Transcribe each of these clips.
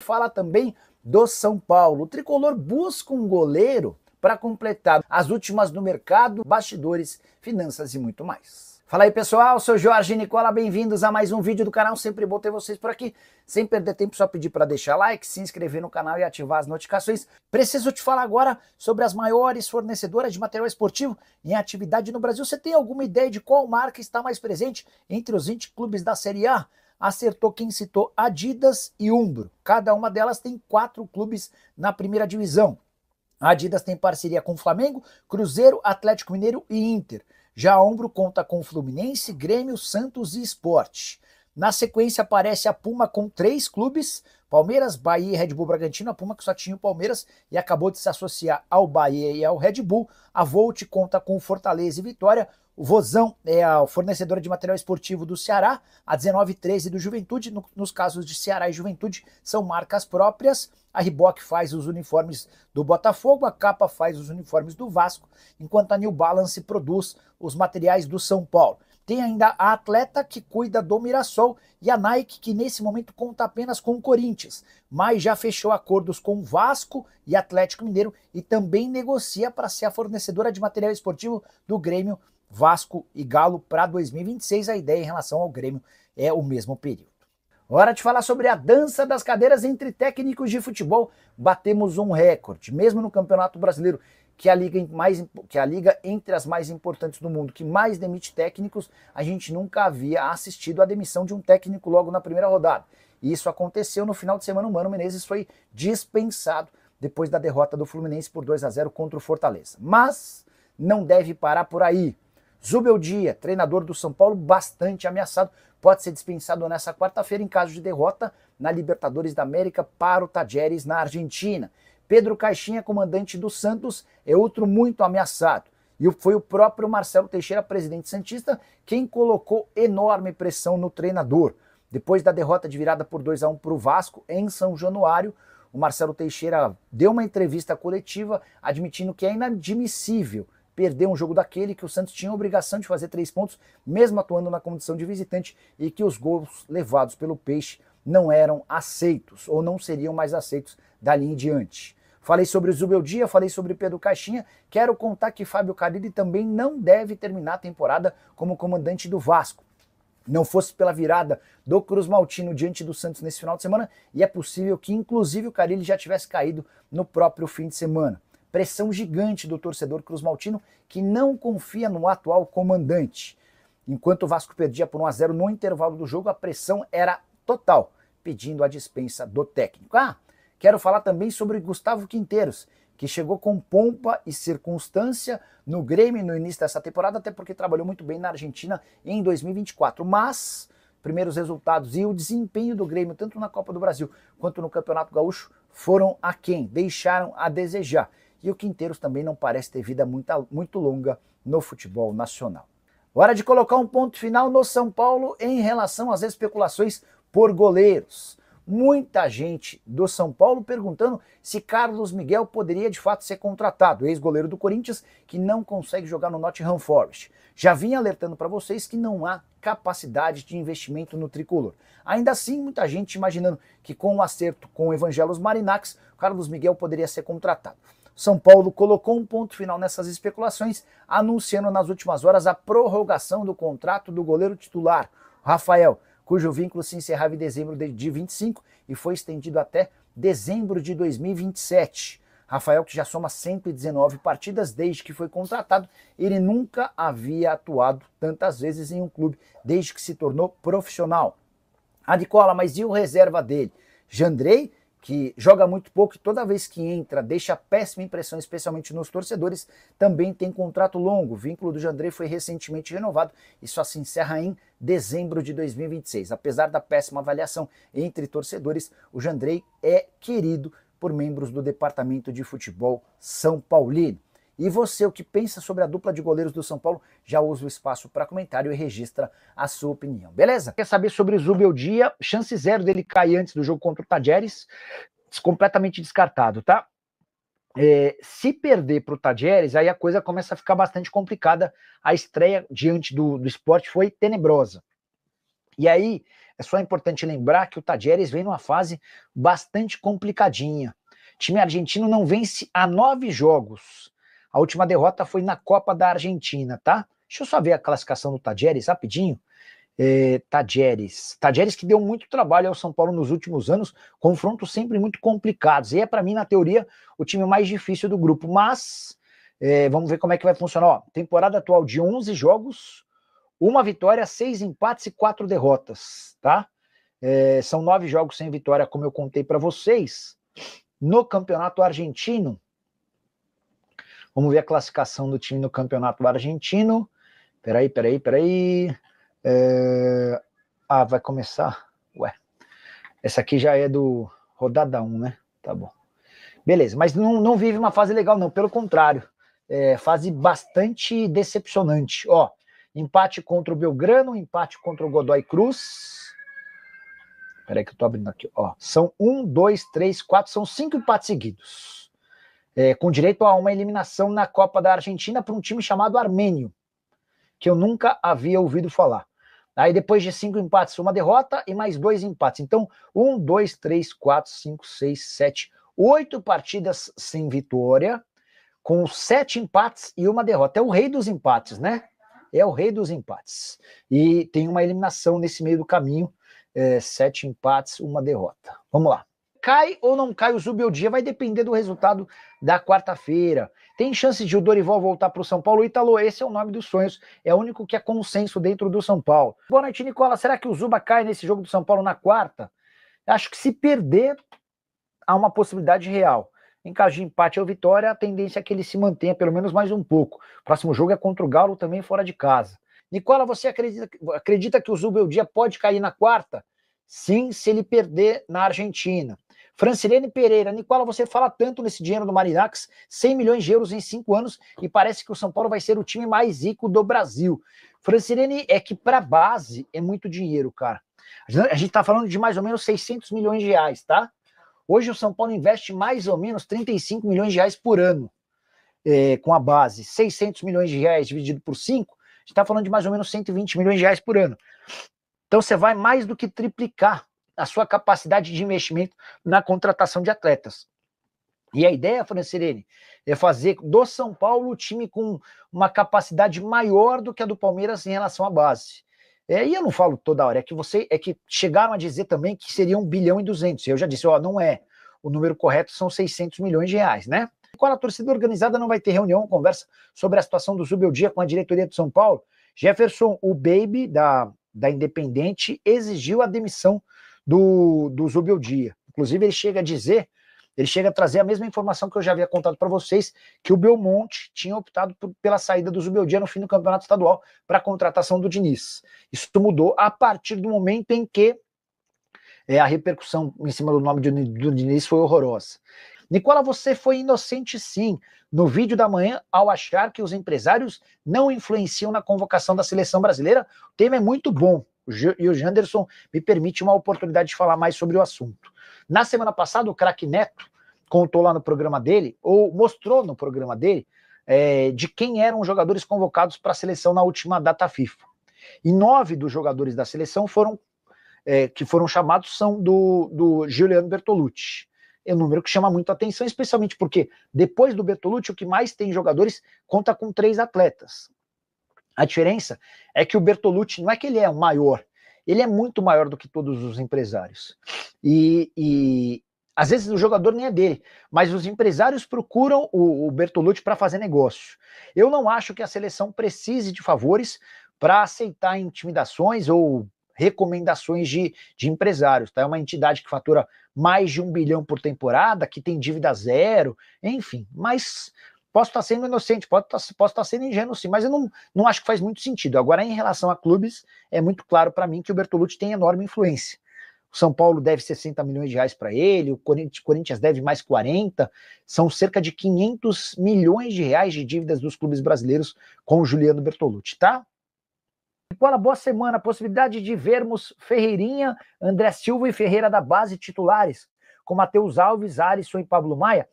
Fala também do São Paulo. O tricolor busca um goleiro para completar as últimas no mercado, bastidores, finanças e muito mais. Fala aí pessoal, sou Jorge Nicola, bem-vindos a mais um vídeo do canal, sempre bom ter vocês por aqui. Sem perder tempo, só pedir para deixar like, se inscrever no canal e ativar as notificações. Preciso te falar agora sobre as maiores fornecedoras de material esportivo em atividade no Brasil. Você tem alguma ideia de qual marca está mais presente entre os 20 clubes da Série A? Acertou quem citou Adidas e Umbro. Cada uma delas tem 4 clubes na primeira divisão. A Adidas tem parceria com Flamengo, Cruzeiro, Atlético Mineiro e Inter. Já a Umbro conta com Fluminense, Grêmio, Santos e Sport. Na sequência aparece a Puma com 3 clubes, Palmeiras, Bahia e Red Bull Bragantino. A Puma que só tinha o Palmeiras e acabou de se associar ao Bahia e ao Red Bull. A Volt conta com Fortaleza e Vitória. O Vozão é a fornecedora de material esportivo do Ceará, a 1913 do Juventude. Nos casos de Ceará e Juventude, são marcas próprias. A Reebok faz os uniformes do Botafogo, a Capa faz os uniformes do Vasco, enquanto a New Balance produz os materiais do São Paulo. Tem ainda a Atleta, que cuida do Mirassol, e a Nike, que nesse momento conta apenas com o Corinthians, mas já fechou acordos com Vasco e Atlético Mineiro e também negocia para ser a fornecedora de material esportivo do Grêmio, Vasco e Galo para 2026. A ideia em relação ao Grêmio é o mesmo período. Hora de falar sobre a dança das cadeiras entre técnicos de futebol. Batemos um recorde, mesmo no Campeonato Brasileiro, que é a liga entre as mais importantes do mundo, que mais demite técnicos. A gente nunca havia assistido a demissão de um técnico logo na primeira rodada. E isso aconteceu no final de semana. O Mano Menezes foi dispensado depois da derrota do Fluminense por 2-0 contra o Fortaleza. Mas não deve parar por aí. Zubeldia, treinador do São Paulo, bastante ameaçado, pode ser dispensado nessa quarta-feira em caso de derrota na Libertadores da América para o Tajeres na Argentina. Pedro Caixinha, comandante do Santos, é outro muito ameaçado. E foi o próprio Marcelo Teixeira, presidente santista, quem colocou enorme pressão no treinador. Depois da derrota de virada por 2-1 para o Vasco em São Januário, o Marcelo Teixeira deu uma entrevista coletiva admitindo que é inadmissível perder um jogo daquele, que o Santos tinha a obrigação de fazer 3 pontos, mesmo atuando na condição de visitante, e que os gols levados pelo Peixe não eram aceitos, ou não seriam mais aceitos dali em diante. Falei sobre o Zubeldia, falei sobre Pedro Caixinha, quero contar que Fábio Carille também não deve terminar a temporada como comandante do Vasco. Não fosse pela virada do Cruz Maltino diante do Santos nesse final de semana, e é possível que inclusive o Carille já tivesse caído no próprio fim de semana. Pressão gigante do torcedor Cruz Maltino, que não confia no atual comandante. Enquanto o Vasco perdia por 1-0 no intervalo do jogo, a pressão era total, pedindo a dispensa do técnico. Quero falar também sobre Gustavo Quinteiros, que chegou com pompa e circunstância no Grêmio no início dessa temporada, até porque trabalhou muito bem na Argentina em 2024. Mas primeiros resultados e o desempenho do Grêmio, tanto na Copa do Brasil quanto no Campeonato Gaúcho, foram aquém, deixaram a desejar. E o Quinteiros também não parece ter vida muito longa no futebol nacional. Hora de colocar um ponto final no São Paulo em relação às especulações por goleiros. Muita gente do São Paulo perguntando se Carlos Miguel poderia de fato ser contratado, ex-goleiro do Corinthians, que não consegue jogar no Nottingham Forest. Já vim alertando para vocês que não há capacidade de investimento no tricolor. Ainda assim, muita gente imaginando que com o acerto com o Evangelos Marinax, Carlos Miguel poderia ser contratado. São Paulo colocou um ponto final nessas especulações, anunciando nas últimas horas a prorrogação do contrato do goleiro titular, Rafael, cujo vínculo se encerrava em dezembro de 25 e foi estendido até dezembro de 2027. Rafael, que já soma 119 partidas desde que foi contratado, ele nunca havia atuado tantas vezes em um clube desde que se tornou profissional. Nicola, mas e o reserva dele? Jandrei, que joga muito pouco e toda vez que entra deixa péssima impressão, especialmente nos torcedores, também tem contrato longo. O vínculo do Jandrei foi recentemente renovado e só se encerra em dezembro de 2026. Apesar da péssima avaliação entre torcedores, o Jandrei é querido por membros do departamento de futebol São Paulino. E você, o que pensa sobre a dupla de goleiros do São Paulo? Já usa o espaço para comentário e registra a sua opinião, beleza? Quer saber sobre o Zubeldia? Chance zero dele cair antes do jogo contra o Tajeres, completamente descartado, tá? Se perder para o Tajeres, aí a coisa começa a ficar bastante complicada. A estreia diante do Sport foi tenebrosa. E aí, é só importante lembrar que o Tajeres vem numa fase bastante complicadinha. O time argentino não vence há 9 jogos. A última derrota foi na Copa da Argentina, tá? Deixa eu só ver a classificação do Tajeres rapidinho. Tajeres que deu muito trabalho ao São Paulo nos últimos anos, confrontos sempre muito complicados. E é, para mim, na teoria, o time mais difícil do grupo. Mas, vamos ver como é que vai funcionar. Ó, temporada atual de 11 jogos, 1 vitória, 6 empates e 4 derrotas, tá? São 9 jogos sem vitória, como eu contei para vocês. No campeonato argentino, vamos ver a classificação do time no campeonato argentino. Peraí. Vai começar? Ué, essa aqui já é do rodada 1, né? Tá bom. Beleza, mas não vive uma fase legal não, pelo contrário. Fase bastante decepcionante. Ó, empate contra o Belgrano, empate contra o Godoy Cruz. Peraí que eu tô abrindo aqui. Ó, são 1, 2, 3, 4, são 5 empates seguidos. Com direito a uma eliminação na Copa da Argentina para um time chamado Armênio, que eu nunca havia ouvido falar. Aí depois de 5 empates, 1 derrota e mais 2 empates. Então, 1, 2, 3, 4, 5, 6, 7, 8 partidas sem vitória, com 7 empates e 1 derrota. É o rei dos empates, né? É o rei dos empates. E tem uma eliminação nesse meio do caminho, 7 empates, 1 derrota. Vamos lá. Cai ou não cai o Zubeldia vai depender do resultado da quarta-feira. Tem chance de o Dorival voltar para o São Paulo? Ítalo, esse é o nome dos sonhos. É o único que é consenso dentro do São Paulo. Boa noite, Nicola. Será que o Zuba cai nesse jogo do São Paulo na quarta? Acho que se perder, há uma possibilidade real. Em caso de empate ou vitória, a tendência é que ele se mantenha pelo menos mais um pouco. O próximo jogo é contra o Galo, também fora de casa. Nicola, você acredita que o Zubeldia pode cair na quarta? Sim, se ele perder na Argentina. Francilene Pereira, Nicola, você fala tanto nesse dinheiro do Marinacks, 100 milhões de euros em 5 anos, e parece que o São Paulo vai ser o time mais rico do Brasil. Francilene, é que para base é muito dinheiro, cara. A gente tá falando de mais ou menos 600 milhões de reais, tá? Hoje o São Paulo investe mais ou menos 35 milhões de reais por ano com a base. 600 milhões de reais dividido por 5, a gente tá falando de mais ou menos 120 milhões de reais por ano. Então você vai mais do que triplicar a sua capacidade de investimento na contratação de atletas. E a ideia, Francilene, é fazer do São Paulo o time com uma capacidade maior do que a do Palmeiras em relação à base. E eu não falo toda hora, é que chegaram a dizer também que seria 1 bilhão e 200. Eu já disse, não é. O número correto são 600 milhões de reais, né? Qual a torcida organizada não vai ter reunião, conversa sobre a situação do Zubeldia com a diretoria do São Paulo? Jefferson, o Baby da Independente, exigiu a demissão do Zubeldia. Inclusive, ele chega a trazer a mesma informação que eu já havia contado para vocês, que o Belmonte tinha optado pela saída do Zubeldia no fim do campeonato estadual para a contratação do Diniz. Isso mudou a partir do momento em que a repercussão em cima do nome do Diniz foi horrorosa. Nicola, você foi inocente sim, no vídeo da manhã, ao achar que os empresários não influenciam na convocação da seleção brasileira. O tema é muito bom, e o Janderson me permite uma oportunidade de falar mais sobre o assunto. Na semana passada, o craque Neto contou lá no programa dele, ou mostrou no programa dele, de quem eram os jogadores convocados para a seleção na última data FIFA. E 9 dos jogadores da seleção que foram chamados são do Giuliano Bertolucci. É um número que chama muito a atenção, especialmente porque depois do Bertolucci, o que mais tem jogadores conta com 3 atletas. A diferença é que o Bertolucci não é que ele é o maior, ele é muito maior do que todos os empresários. E às vezes o jogador nem é dele, mas os empresários procuram o Bertolucci para fazer negócio. Eu não acho que a seleção precise de favores para aceitar intimidações ou recomendações de empresários. Tá? É uma entidade que fatura mais de 1 bilhão por temporada, que tem dívida zero, enfim, mas posso estar sendo inocente, posso estar sendo ingênuo sim, mas eu não acho que faz muito sentido. Agora, em relação a clubes, é muito claro para mim que o Bertolucci tem enorme influência. O São Paulo deve 60 milhões de reais para ele, o Corinthians deve mais 40, são cerca de 500 milhões de reais de dívidas dos clubes brasileiros com o Giuliano Bertolucci, tá? Boa semana, possibilidade de vermos Ferreirinha, André Silva e Ferreira da base titulares, com Matheus Alves, Alisson e Pablo Maia.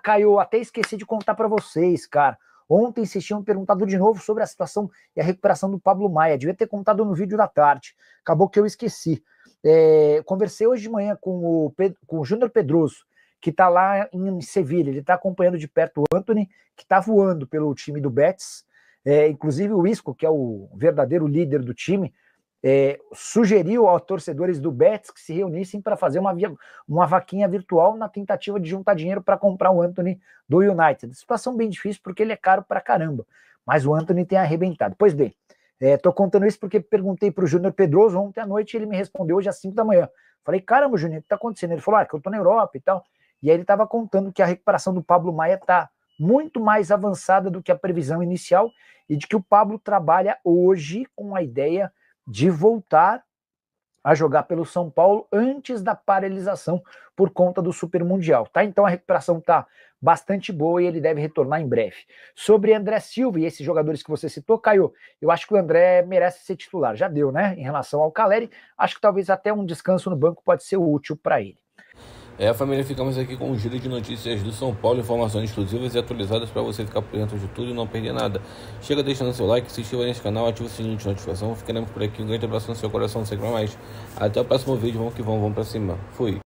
Caio, até esqueci de contar para vocês, cara. Ontem vocês tinham perguntado de novo sobre a situação e a recuperação do Pablo Maia. Devia ter contado no vídeo da tarde. Acabou que eu esqueci. Conversei hoje de manhã com o Júnior Pedroso, que está lá em Sevilha. Ele está acompanhando de perto o Antony, que está voando pelo time do Betis. Inclusive o Isco, que é o verdadeiro líder do time, sugeriu aos torcedores do Betis que se reunissem para fazer uma vaquinha virtual na tentativa de juntar dinheiro para comprar o Antony do United. Situação bem difícil porque ele é caro pra caramba, mas o Antony tem arrebentado. Pois bem, tô contando isso porque perguntei para o Júnior Pedroso ontem à noite e ele me respondeu hoje às 5 da manhã. Falei, caramba, Júnior, o que tá acontecendo? Ele falou, que eu tô na Europa e tal. E aí ele estava contando que a recuperação do Pablo Maia está muito mais avançada do que a previsão inicial e de que o Pablo trabalha hoje com a ideia de voltar a jogar pelo São Paulo antes da paralisação por conta do Super Mundial, tá? Então a recuperação tá bastante boa e ele deve retornar em breve. Sobre André Silva e esses jogadores que você citou, Caio, eu acho que o André merece ser titular, já deu, né? Em relação ao Caleri, acho que talvez até um descanso no banco pode ser útil para ele. Família, ficamos aqui com um giro de notícias do São Paulo, informações exclusivas e atualizadas para você ficar por dentro de tudo e não perder nada. Chega deixando seu like, se inscreva nesse canal, ativa o sininho de notificação. Ficaremos por aqui, um grande abraço no seu coração, sempre mais. Até o próximo vídeo, vamos que vamos pra cima. Fui.